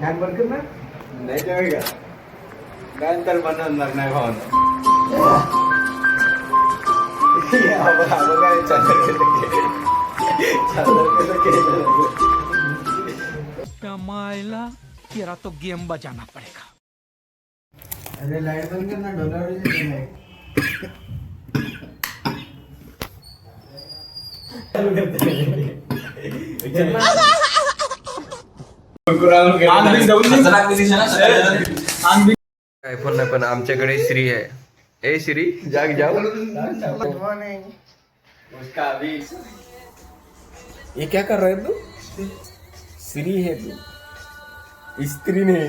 Fan बंद कर ना. नाही जेवाय का फॅन तर बनवणार नाही भावना. मायला तेरा तो गेम बजाना पड़ेगा. अरे लाईट बंद कर ना. डोलावर आयफोन नाही पण आमच्याकडे श्री आहे. ए श्री जाग जाओ. ये क्या कर रहे तू? श्री है तू, स्त्री नहीं.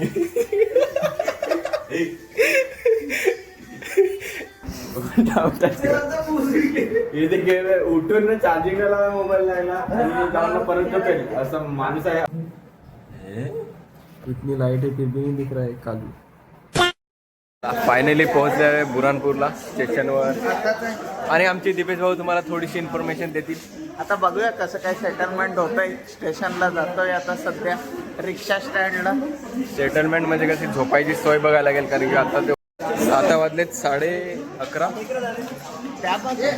उठून ना चार्जिंग लावा मोबाईल लायला परत झोपेल असं माणूस आहे. इतनी लाइट है फिर भी नहीं दिख रहा है कालू. फायनली पोहोचले आहे बुरानपूरला स्टेशनवर आणि आमचे दीपेश भाऊ तुम्हाला थोडीशी इन्फॉर्मेशन देतील. आता बघूया कसं काय सेटलमेंट होतंय. स्टेशनला जातोय आता सध्या रिक्षा स्टँडला. सेटलमेंट म्हणजे कशी झोपायची सोय बघायला लागेल कारण की आता वाजलेत 11:30.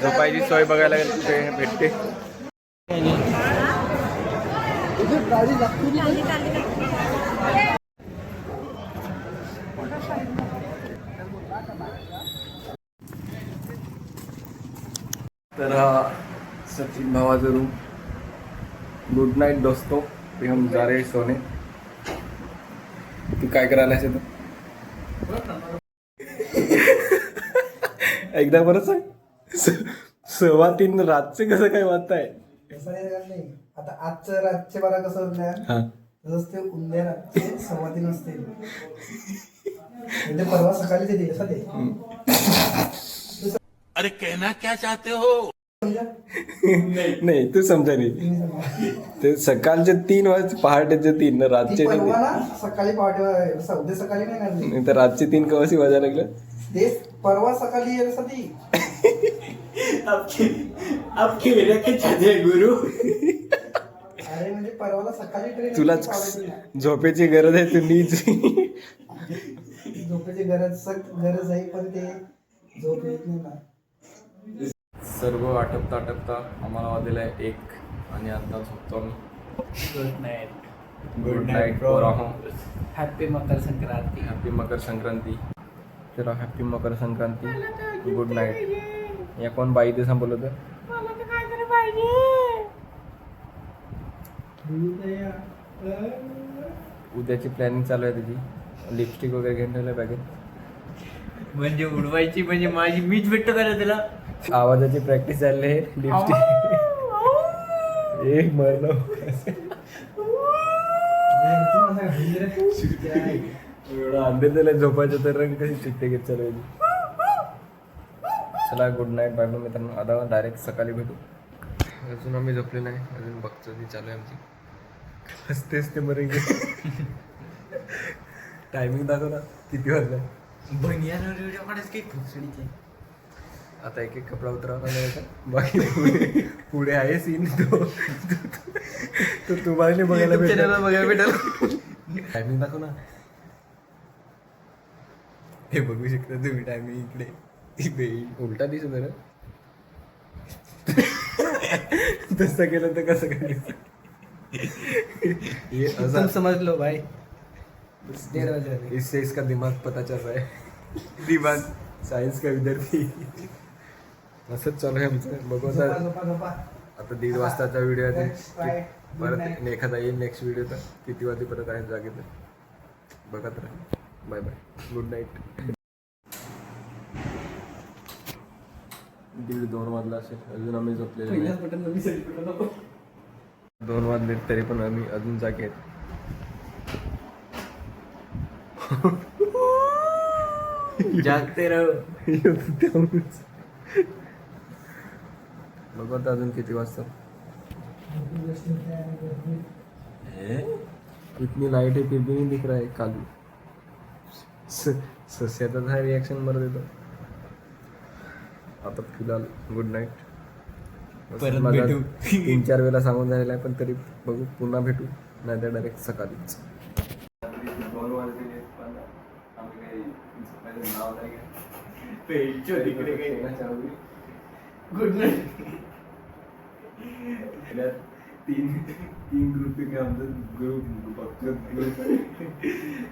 झोपायची सोय बघायला लागेल कुठे भेटते. तर सचिन भावाचं रूम. गुड नाईट दोस्तों, ते हम जा रहे सोने. तू काय करायला तर एकदा बरं सांग. 3:15 रातचे कसं काय वाजताय? कसं नाही. आता आजचं रातचे बारा कसं होत्या तसंच ते उद्या रातचे 3:15 असते. म्हणजे परवा सकाळी ते दिवसा ते. अरे कहना क्या चाहते हो? नाही तू समजा नाही. ते सकाळचे 3 वाजता पहाटेचे 3 ना रातचे परवा ना सकाळी पहाटे उद्या सकाळी नाही काढली. नाही तर रातचे 3 कवाशी वाजायला लागलं. ते परवा सकाळी येत ती. गुरु अरे म्हणजे परवाला सकाळी ट्रेन. तुला झोपेची गरज आहे तू नीच. झोपेची गरज आहे पण ते झोप येत नाही ना. सर्व आटपता आम्हाला वाजलेला आहे 1 आणि आता झोपतो आम्ही. Good night for happy Makar Sankranti. Happy Makar Sankranti. चला happy Makar Sankranti. Good night. या कोण बाई ते सांभाळलं होतं? उद्याची प्लॅनिंग चालू आहे त्याची. लिपस्टिक वगैरे घेऊन ठेवलं बॅगेत. म्हणजे उडवायची म्हणजे माझी मीच भेटतो का त्याला. आवाजाची प्रॅक्टिस झाली आहे. लिपस्टिक एक मरलो. एवढा अंधेर झाला झोपायचं तर रंग कशी चिकटे घेत चालू. चला गुड नाईट बाय मित्रांनो. आता डायरेक्ट सकाळी भेटू. अजून आम्ही झोपले नाही. अजून बघतो ती चालू आहे आमची. हसतेच ते मरे. टायमिंग दाखव ना किती वाजला. आता एक कपडा उतरावा नाही. बाकी पुढे आहे सीन. तो तुम्हाला बघायला भेटेल. टायमिंग दाखव ना. हे बघू शकता तुम्ही टायमिंग इकडे उलटा दिसत ना. तसं केलं तर कसं काय तुम समझ लो भाई. 1:30 बजे. इससे इसका दिमाग पता चल रहा है. दिमाग सायन्स का विद्यार्थी. असंच चालू आहे आमचं. बघू आता 1:30 वाजताचा व्हिडिओ आहे. परत एखादा येईल नेक्स्ट व्हिडिओ. तर किती वाजेपर्यंत आहे जागेत बघत राहा. Bye bye. Good night. 1:30-2 वाजला असेल. अजून आम्ही झोपलेले 2 वाजले तरी पण आम्ही अजून जागे आहेत. जागते रहो. बघू आता अजून किती वाजता. इतनी लाइट है फिर भी नहीं दिख रहा है कालू. सस्याचा हा रिॲक्शन मर देतो. आता फिलहाल गुड नाईट. परत भेटू. 3-4 वेळा सांगून झालेला आहे पण तरी बघू पुन्हा भेटू नाही तर डायरेक्ट सकाळीच. 2 वाजले पण आम्ही काही झोपायचं नाव नाही घेत. इकडे काही काही गुड नाईट. तीन ग्रुप आहे आमचा ग्रुप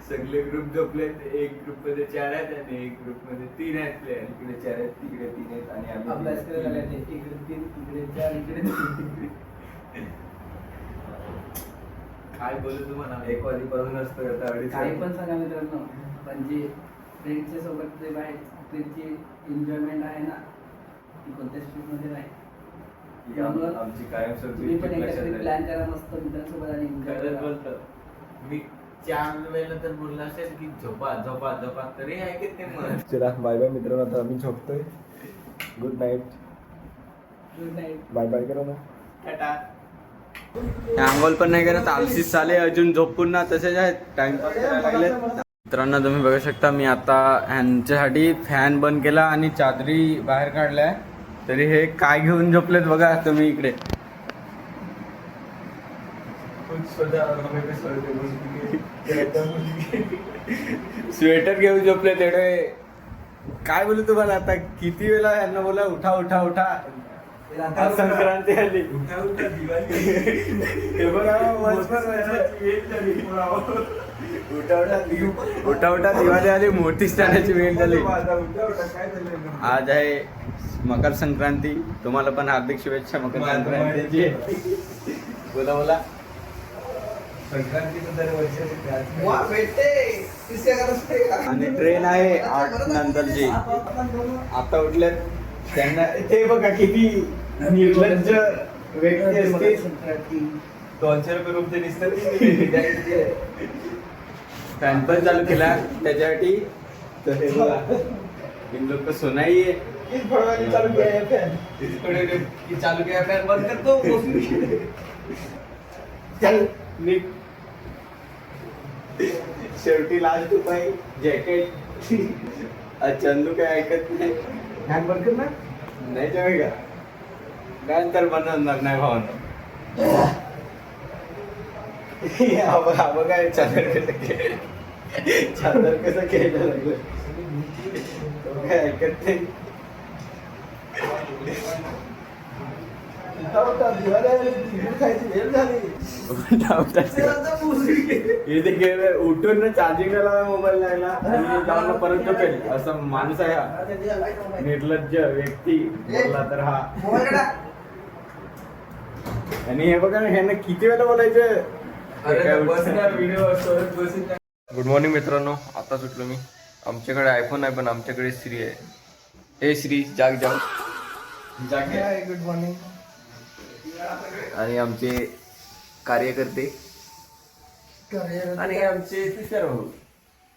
सगळे ग्रुप झोपले. एक ग्रुप मध्ये 4 आहेत आणि एक ग्रुप मध्ये 3 आहेत प्लेयर. इकडे 4 आहेत तिकडे 3 आहेत आणि आम्ही अभ्यास करायला लागले. इकडे 3 इकडे 4 इकडे 3. काय बोलू तुम्हाला 1 वाजेपासून असतं आता 2:30 काही पण सांगा मित्रांनो, पण जे फ्रेंडच्या सोबत जे बाहेर ट्रिपची एन्जॉयमेंट आहे ना, ती कोणत्याच ट्रिपमध्ये नाही. त्यामुळं आमची कायमस्वरूपी तुम्ही पण trip एकदा लक्षात ट्रिप राहील. प्लॅन करा मस्त मित्रांसोबत आणि enjoy खरंच करा. बोलतो मी 4 वेळेला तर बोलला असेल की झोपा झोपा झोपा तरी ऐकत नाही मग. चला बाय बाय मित्रांनो, आता आम्ही झोपतोय. Good night. Good night. Bye bye करा ना. टाटा. आंघोळ पण नाही करत, आलसीच चाले अजून झोपून ना तसेच आहेत, टाइमपास करायला लागले. मित्रांनो तुम्ही बघू शकता मी आता ह्यांच्यासाठी फॅन बंद केला आणि चादरी बाहेर काढल्या, तरी हे काय घेऊन झोपलेत बघा तुम्ही इकडे. स्वेटर घेऊन झोपले तेवढे. काय बोलू तुम्हाला आता, किती वेळा ह्यांना बोला उठा उठा उठा. आज संक्रांती आली. हे बघा उठा उठा दिवाळी आली, मोठी स्टाण्याची वेळ झाली. आज आहे मकर संक्रांती, तुम्हाला पण हार्दिक शुभेच्छा मकर संक्रांतीची. बोला बोला. वाह, भेटते. तिसऱ्या घरात आहे. आणि ट्रेन आहे 8 नंतरची. आता उठलेत त्यांना ते बघा किती निर्लज्ज व्यक्ती असते. 200 रुपये रूम ते दिसतात. फॅन पण चालू केला त्याच्यासाठी. तर हे बघा इन लोक को सुनाई है. चालू किया है फॅन. चालू किया फॅन बंद करतो. चल निघ. शेवटी लास्ट उपाय जॅकेट. चंदू काय ऐकत नाही. फॅन बंद कर ना. नाही जमे का नंतर बनवणार नाही भावना. हा बघा चादर कसं केलं लागलं. काय ऐकत नाही. इथे गेलं उठून ना चार्जिंग लावा मोबाईल लागला आणि जाऊन परत झोपेल असं माणूस आहे हा. निर्लज्ज व्यक्ती बोलला तर हा. आणि हे बघा ना ह्यांना किती वेळा बोलायचं. गुड मॉर्निंग मित्रांनो, आता सुटलो मी. आमच्याकडे आयफोन आहे पण आमच्याकडे श्री आहे. हे श्री जाग जाग जाग. Good morning. आणि आमचे कार्यकर्ते आणि आमचे टीचर भाऊ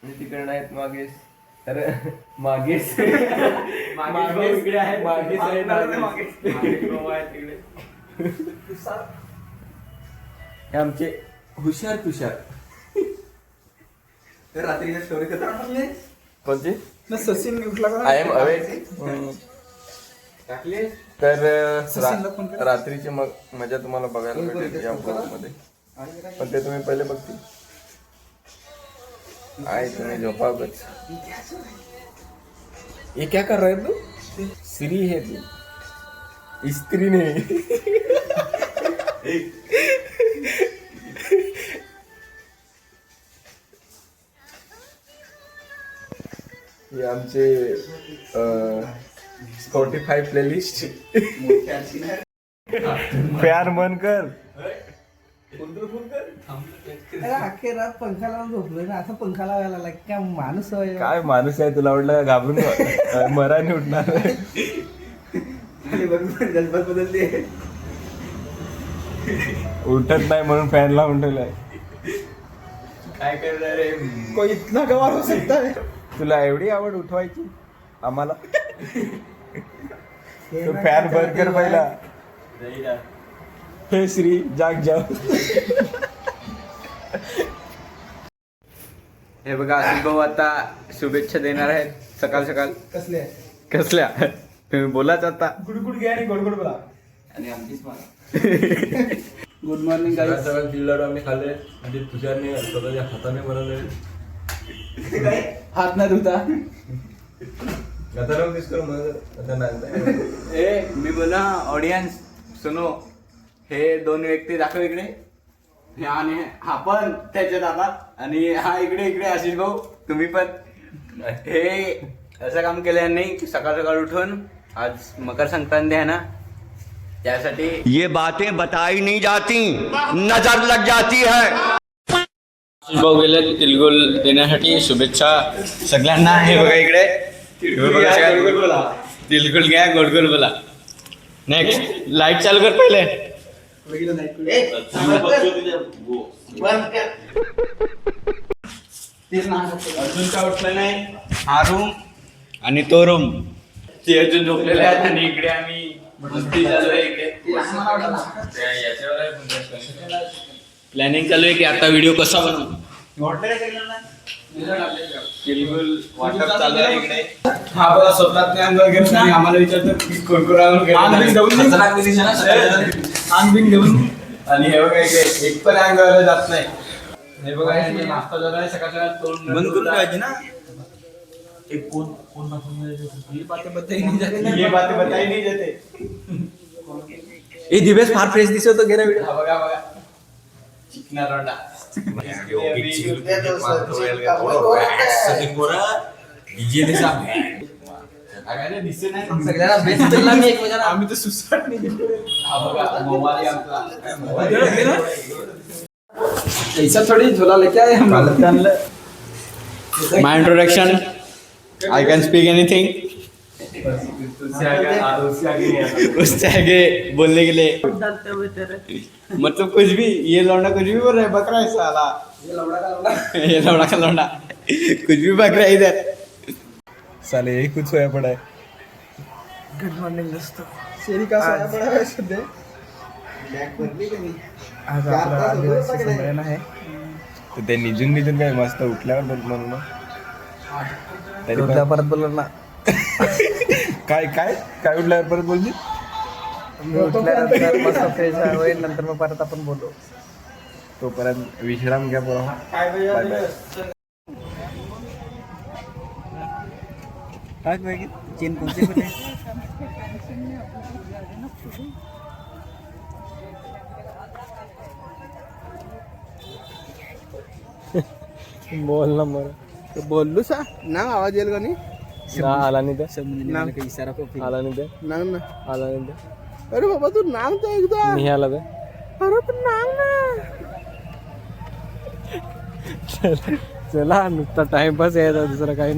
आणि तिकडे आहेत मागेश. तर मागेश मागेश इकडे आहे. मागेश आहे, मागेश भाऊ आहे तिकडे. हे आमचे हुशार तुषार. रात्रीच्या स्टोरी कसा कोणते सचिन उठला का? I am away. टाकले तर सचिनला फोन कर. रात्रीची मजा तुम्हाला बघायला भेटेल या मध्ये, पण ते तुम्ही पहिले बघतील. आहे तुम्ही झोपावच. ये क्या कर रहा है तू. श्री है तू, स्त्री नहीं. हे आमचे स्पॉटिफाय प्लेलिस्ट. फॅन बंद कर. अख्खे रात पंखा लावून झोपलोय ना, आता पंखा लावायला लागला. काय माणूस होय. काय माणूस आहे तुला आवडला घाबरून मराने उठणार. बदलते. उठत नाही म्हणून फॅन लावून ठेवलाय. काय करणार रे. कोई इतना गवार हो सकता है. तुला एवढी आवड उठवायची आम्हाला. तू फॅन बंद कर पहिला. हे श्री जाग जाओ. हे बघा आसिफ भाऊ आता शुभेच्छा देणार आहेत सकाळ सकाळ. कसले कसल्या तुम्ही बोलाच आता. गुडगुड घ्या आणि गोडगोड बोला. आणि आमची गुड मॉर्निंग सगळ्यात गाईज. सगळ्यात तिळ लाडू आम्ही खाल्ले म्हणजे तुझ्याने स्वतःच्या हाताने बनवले. हात नाही धुता. आता नको दिस करू मग आता नाही. ए मी बोला ऑडियन्स सुनो, हे दोन व्यक्ती दाखव इकडे. हे आणि हा पण त्याच्या दादात आणि हा इकडे आशिष भाऊ तुम्ही पण. हे असं काम केलं यांनी की सकाळ सकाळ उठून आज मकर संक्रांती आहे ना त्यासाठी ये बातें बताई नहीं जाती, नजर लग जाती है. आशिष भाऊ गेले तिलगुल देण्यासाठी. शुभेच्छा सगळ्यांना. हे बघा इकडे तिलगुल घ्या, गोडगोल बोला. नेक्स्ट लाईट चालू कर पहिले. अजून काय उठलं नाही. हा रूम आणि तो रूम ते अजून झोपलेले आहेत आणि इकडे आम्ही मस्ती चालू आहे. इकडे प्लॅनिंग चालू आहे की आता व्हिडिओ कसा बनवू. बिलकुल वाटप चालू आहे इकडे. हा बघा स्वतःच नाही अंगावर घेत नाही आम्हाला विचारतो कोणकोणावर घेऊन. आणि हे बघा इकडे एक पण अंगावर जात नाही. हे बघा यांनी नाश्ता झाला आहे सकाळ सकाळ तोंड बंद करून पाहिजे ना. ये बातें बताई नहीं जाते. ए दिवेश फार फ्रेश दिसतो. गेला व्हिडिओ. हा बघा बघा चिकना रोडा. सगळ्यांना बेस्ट दिला मी एकमेकांना. आम्ही तर सुसाट नाही केलं. हा बघा मोबाईल आपला. ऐसा थोड़ी झोला लेके आए हम. My introduction. I can speak anything. उससे आगे बोलने के लिए डालते हुए तेरे. मतलब कुछ भी. ये लौंडा कुछ भी बोल रहा है. बकरा है साला. ये लौंडा का लौंडा कुछ भी बकरा है इधर. साले यही कुछ होया पड़ा है. गुड मॉर्निंग दोस्तों. शेरी का सोया पड़ा है सध्या. आज आपला आदिवासी संमेलन आहे. तर ते निजून काय मस्त उठल्यावर म्हणून तरी पण- उठल्या परत बोललो ना. काय काय काय उठल्यावर परत बोलली. मी उठल्यानंतर मस्त फ्रेश होईल. नंतर मग परत आपण बोलू. तोपर्यंत विश्राम घ्या बरोबर. Bye bye. चीन कोणते कुठे. बोल ना मग. बोललो सा ना आवाज येईल का नाही. आला नाही त्या इशारा आला नाही त्या नांग ना. आला नाही त्या अरे बाबा तू नांग तर एकदा. नाही आला त्या. अरे पण नांग ना. चला नुसता टाइमपास यायचा दुसरा काही नाही.